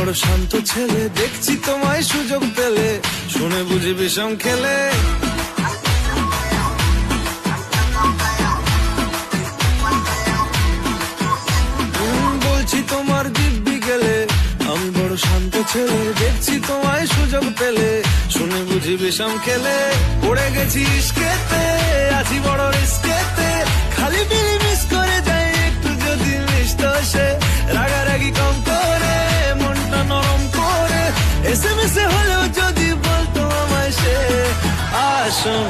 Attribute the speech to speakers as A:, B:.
A: বড় শান্ত ছেলে, দেখছি তোমায় সুযোগ পেলে, শুনে বুঝি বিষম খেলে। বলছি তোমার দিব্যি গেলে, আমি বড় শান্ত ছেলে, দেখছি তোমায় সুযোগ পেলে, শুনে বুঝি বিষম খেলে। পড়ে গেছি ইস্কেতে, আছি বড় রিস্কেতে, খালি বিলি মিস করে যাই একটু যদি মিষ্ট সে। রাগারাগি কম করে, মনটা নরম করে, এসএমএস হলেও যদি বলতো আমায় সে। আসুন